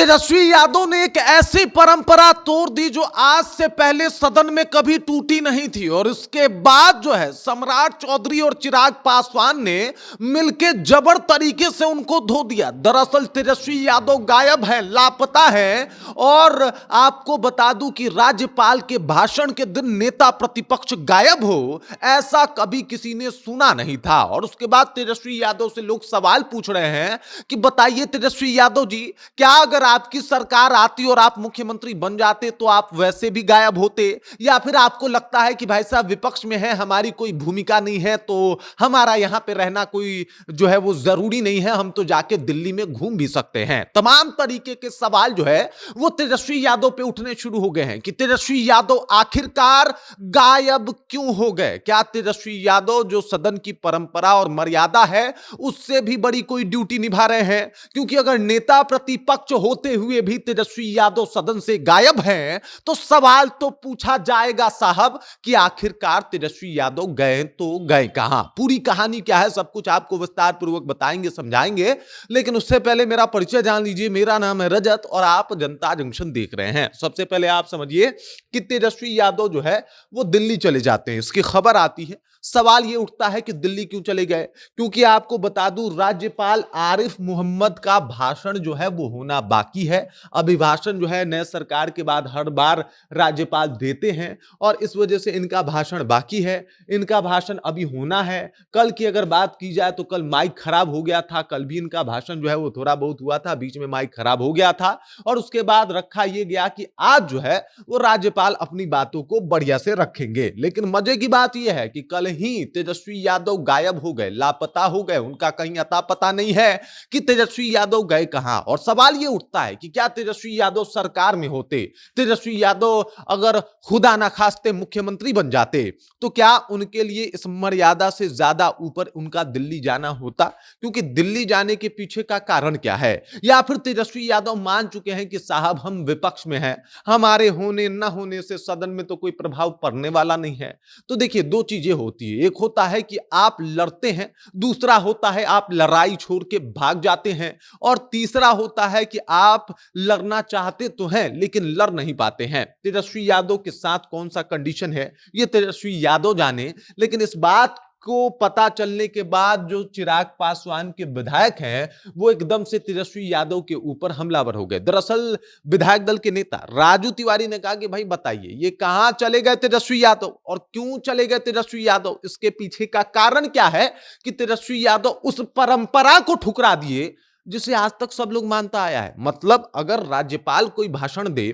तेजस्वी यादव ने एक ऐसी परंपरा तोड़ दी जो आज से पहले सदन में कभी टूटी नहीं थी और इसके बाद जो है सम्राट चौधरी और चिराग पासवान ने मिलकर जबर तरीके से उनको धो दिया। दरअसल तेजस्वी यादव गायब है, लापता है और आपको बता दूं कि राज्यपाल के भाषण के दिन नेता प्रतिपक्ष गायब हो, ऐसा कभी किसी ने सुना नहीं था। और उसके बाद तेजस्वी यादव से लोग सवाल पूछ रहे हैं कि बताइए तेजस्वी यादव जी, क्या अगर आपकी सरकार आती और आप मुख्यमंत्री बन जाते तो आप वैसे भी गायब होते, या फिर आपको लगता है कि भाई साहब विपक्ष में है, हमारी कोई भूमिका नहीं है तो हमारा यहां पे रहना कोई जो है वो जरूरी नहीं है, हम तो जाके दिल्ली में घूम भी सकते हैं। तमाम तरीके के सवाल जो है वो तेजस्वी यादव पे उठने शुरू हो गए हैं कि तेजस्वी यादव आखिरकार गायब क्यों हो गए। क्या तेजस्वी यादव जो सदन की परंपरा और मर्यादा है उससे भी बड़ी कोई ड्यूटी निभा रहे हैं? क्योंकि अगर नेता प्रतिपक्ष होते हुए भी तेजस्वी यादव सदन से गायब हैं तो सवाल तो पूछा जाएगा साहब कि आखिरकार तेजस्वी यादव गए तो गए कहां। पूरी कहानी क्या है सब कुछ आपको विस्तार पूर्वक बताएंगे, समझाएंगे, लेकिन उससे पहले मेरा परिचय जान लीजिए। मेरा नाम है रजत और आप जनता जंक्शन देख रहे हैं। सबसे पहले आप समझिए कि तेजस्वी यादव जो है वो दिल्ली चले जाते हैं, इसकी खबर आती है। सवाल ये उठता है कि दिल्ली क्यों चले गए, क्योंकि आपको बता दूं राज्यपाल आरिफ मोहम्मद का भाषण जो है वो होना बाकी है। अभिभाषण जो है नए सरकार के बाद हर बार राज्यपाल देते हैं और इस वजह से इनका भाषण बाकी है। इनका भाषण अभी होना है। कल की अगर बात की जाए तो कल माइक खराब हो गया था, कल भी इनका भाषण जो है वो थोड़ा बहुत हुआ था, बीच में माइक खराब हो गया था और उसके बाद रखा यह गया कि आज जो है वो राज्यपाल अपनी बातों को बढ़िया से रखेंगे। लेकिन मजे की बात यह है कि कल ही तेजस्वी यादव गायब हो गए, लापता हो गए, उनका कहीं अता पता नहीं है कि तेजस्वी यादव गए कहां। और सवाल यह उठता है कि क्या तेजस्वी यादव सरकार में होते, तेजस्वी यादव अगर खुदा ना खास्ते मुख्यमंत्री बन जाते तो क्या उनके लिए इस मर्यादा से ज्यादा ऊपर उनका दिल्ली जाना होता? क्योंकि दिल्ली जाने के पीछे का कारण क्या है? या फिर तेजस्वी यादव मान चुके हैं कि साहब हम विपक्ष में हैं, हमारे होने न होने से सदन में तो कोई प्रभाव पड़ने वाला नहीं है। तो देखिए दो चीजें होती है, एक होता है कि आप लड़ते हैं, दूसरा होता है आप लड़ाई छोड़ के भाग जाते हैं, और तीसरा होता है कि आप लड़ना चाहते तो हैं लेकिन लड़ नहीं पाते हैं। तेजस्वी यादव के साथ कौन सा कंडीशन है ये तेजस्वी यादव जाने, लेकिन इस बात को पता चलने के बाद जो चिराग पासवान के विधायक हैं वो एकदम से तेजस्वी यादव के ऊपर हमलावर हो गए। दरअसल विधायक दल के नेता राजू तिवारी ने कहा कि भाई बताइए ये कहां चले गए तेजस्वी यादव और क्यों चले गए तेजस्वी यादव, इसके पीछे का कारण क्या है कि तेजस्वी यादव उस परंपरा को ठुकरा दिए जिसे आज तक सब लोग मानता आया है। मतलब अगर राज्यपाल कोई भाषण दे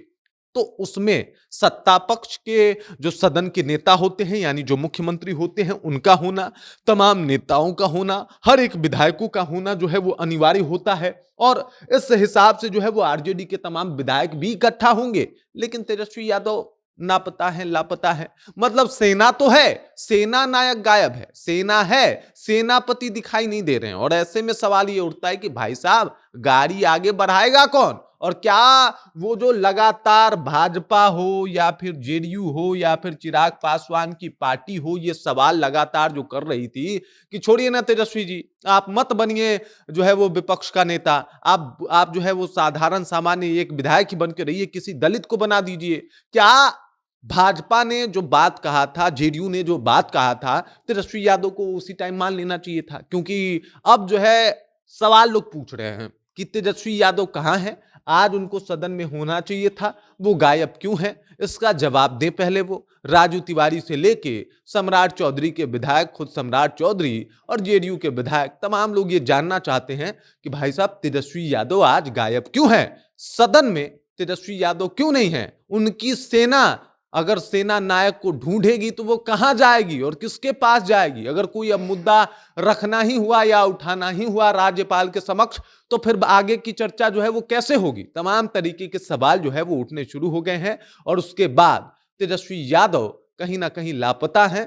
तो उसमें सत्ता पक्ष के जो सदन के नेता होते हैं यानी जो मुख्यमंत्री होते हैं उनका होना, तमाम नेताओं का होना, हर एक विधायकों का होना जो है वो अनिवार्य होता है और इस हिसाब से जो है वो आरजेडी के तमाम विधायक भी इकट्ठा होंगे। लेकिन तेजस्वी यादव नापता है, लापता है। मतलब सेना तो है, सेना नायक गायब है, सेना है, सेनापति दिखाई नहीं दे रहे हैं। और ऐसे में सवाल ये उठता है कि भाई साहब गाड़ी आगे बढ़ाएगा कौन? और क्या वो जो लगातार भाजपा हो या फिर जेडीयू हो या फिर चिराग पासवान की पार्टी हो ये सवाल लगातार जो कर रही थी कि छोड़िए ना तेजस्वी जी, आप मत बनिए जो है वो विपक्ष का नेता, आप जो है वो साधारण सामान्य एक विधायक ही बन के रहिए, किसी दलित को बना दीजिए। क्या भाजपा ने जो बात कहा था, जेडीयू ने जो बात कहा था, तेजस्वी यादव को उसी टाइम मान लेना चाहिए था? क्योंकि अब जो है सवाल लोग पूछ रहे हैं कि तेजस्वी यादव कहां हैं, आज उनको सदन में होना चाहिए था, वो गायब क्यों है? इसका जवाब दें पहले वो। राजू तिवारी से लेके सम्राट चौधरी के विधायक, खुद सम्राट चौधरी और जेडीयू के विधायक, तमाम लोग ये जानना चाहते हैं कि भाई साहब तेजस्वी यादव आज गायब क्यों है? सदन में तेजस्वी यादव क्यों नहीं है? उनकी सेना अगर सेना नायक को ढूंढेगी तो वो कहां जाएगी और किसके पास जाएगी? अगर कोई अब मुद्दा रखना ही हुआ या उठाना ही हुआ राज्यपाल के समक्ष तो फिर आगे की चर्चा जो है वो कैसे होगी? तमाम तरीके के सवाल जो है वो उठने शुरू हो गए हैं और उसके बाद तेजस्वी यादव कहीं ना कहीं लापता है,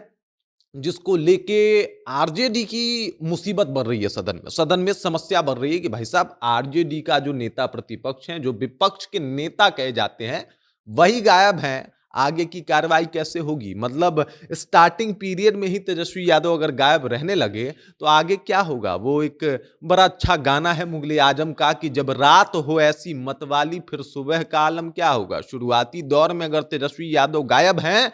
जिसको लेके आरजेडी की मुसीबत बढ़ रही है। सदन में समस्या बढ़ रही है कि भाई साहब आरजेडी का जो नेता प्रतिपक्ष हैं, जो विपक्ष के नेता कहे जाते हैं, वही गायब हैं। आगे की कार्रवाई कैसे होगी? मतलब स्टार्टिंग पीरियड में ही तेजस्वी यादव अगर गायब रहने लगे, तो आगे क्या होगा? वो एक बड़ा अच्छा गाना है मुगले आजम का कि जब रात हो ऐसी मतवाली फिर सुबह का आलम क्या होगा? शुरुआती दौर में अगर तेजस्वी यादव गायब हैं,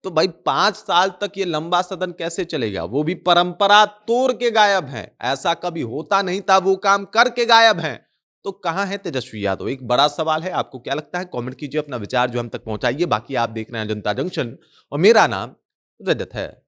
तो भाई 5 साल तक ये लंबा सदन कैसे चलेगा? वो भी परंपरा तोड़ के गायब हैं। ऐसा कभी होता नहीं था, वो काम करके गायब हैं। तो कहां है तेजस्वी यादव? एक बड़ा सवाल है। आपको क्या लगता है? कमेंट कीजिए, अपना विचार जो हम तक पहुंचाइए। बाकी आप देख रहे हैं जनता जंक्शन और मेरा नाम रजत है।